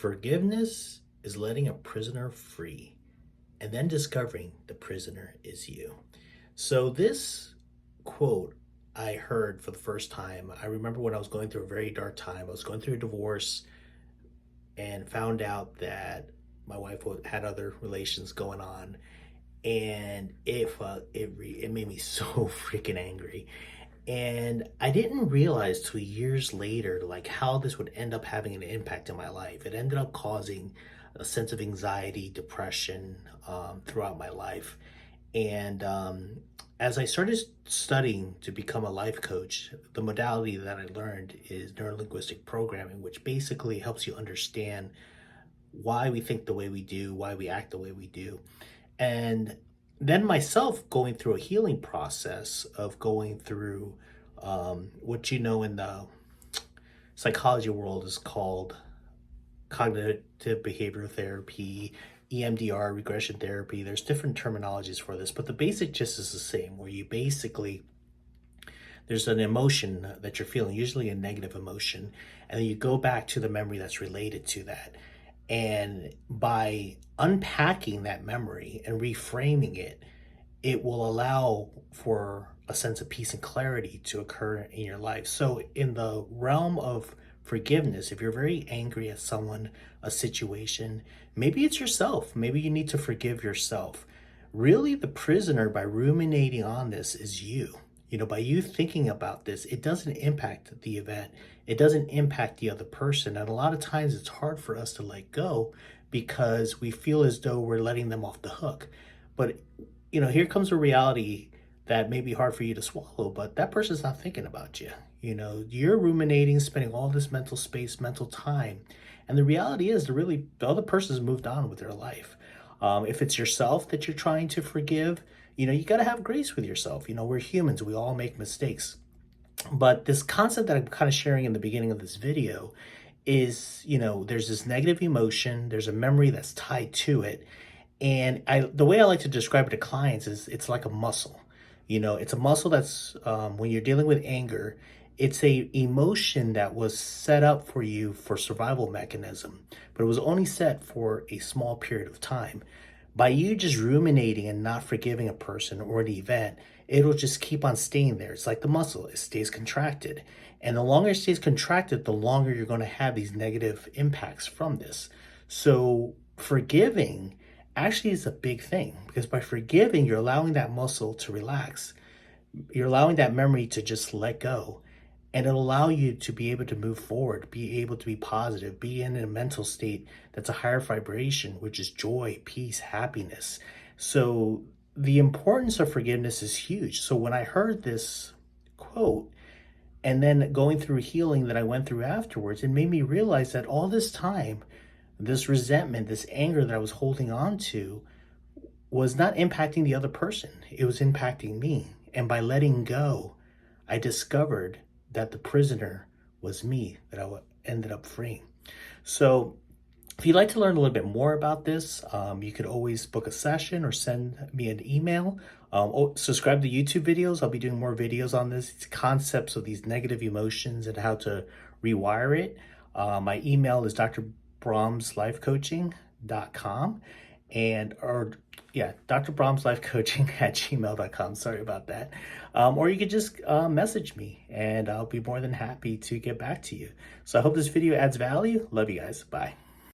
Forgiveness is letting a prisoner free and then discovering the prisoner is you. So, this quote I heard for the first time, I remember when I was going through a very dark time. I was going through a divorce and found out that my wife had other relations going on, and it made me so freaking angry. And I didn't realize till years later, like how this would end up having an impact in my life. It ended up causing a sense of anxiety, depression throughout my life. And as I started studying to become a life coach, the modality that I learned is neurolinguistic programming, which basically helps you understand why we think the way we do, why we act the way we do. And then myself going through a healing process of going through what in the psychology world is called cognitive behavioral therapy, EMDR, regression therapy. There's different terminologies for this, but the basic gist is the same, where you basically, there's an emotion that you're feeling, usually a negative emotion, and then you go back to the memory that's related to that. And by unpacking that memory and reframing it, it will allow for a sense of peace and clarity to occur in your life. So, in the realm of forgiveness, if you're very angry at someone, a situation, maybe it's yourself, maybe you need to forgive yourself. Really, the prisoner, by ruminating on this, is you. By you thinking about this, it doesn't impact the event. It doesn't impact the other person. And a lot of times it's hard for us to let go because we feel as though we're letting them off the hook. But, here comes a reality that may be hard for you to swallow, but that person's not thinking about you. You're ruminating, spending all this mental space, mental time. And the reality is the other person's moved on with their life. If it's yourself that you're trying to forgive, you got to have grace with yourself. We're humans. We all make mistakes. But this concept that I'm kind of sharing in the beginning of this video is, there's this negative emotion. There's a memory that's tied to it. And the way I like to describe it to clients is it's like a muscle. It's a muscle that's, when you're dealing with anger, it's a emotion that was set up for you for survival mechanism, but it was only set for a small period of time. By you just ruminating and not forgiving a person or an event, it'll just keep on staying there. It's like the muscle, it stays contracted. And the longer it stays contracted, the longer you're going to have these negative impacts from this. So forgiving actually is a big thing, because by forgiving, you're allowing that muscle to relax. You're allowing that memory to just let go. And it'll allow you to be able to move forward, be able to be positive, be in a mental state that's a higher vibration, which is joy, peace, happiness. So the importance of forgiveness is huge. So when I heard this quote, and then going through healing that I went through afterwards, it made me realize that all this time, this resentment, this anger that I was holding on to was not impacting the other person. It was impacting me. And by letting go, I discovered that the prisoner was me, that I ended up freeing. So if you'd like to learn a little bit more about this, you could always book a session or send me an email. Subscribe to YouTube videos. I'll be doing more videos on this. It's concepts of these negative emotions and how to rewire it. My email is drbromslifecoaching.com drbromslifecoaching@gmail.com. Sorry about that. Or you could just message me and I'll be more than happy to get back to you. So I hope this video adds value. Love you guys. Bye.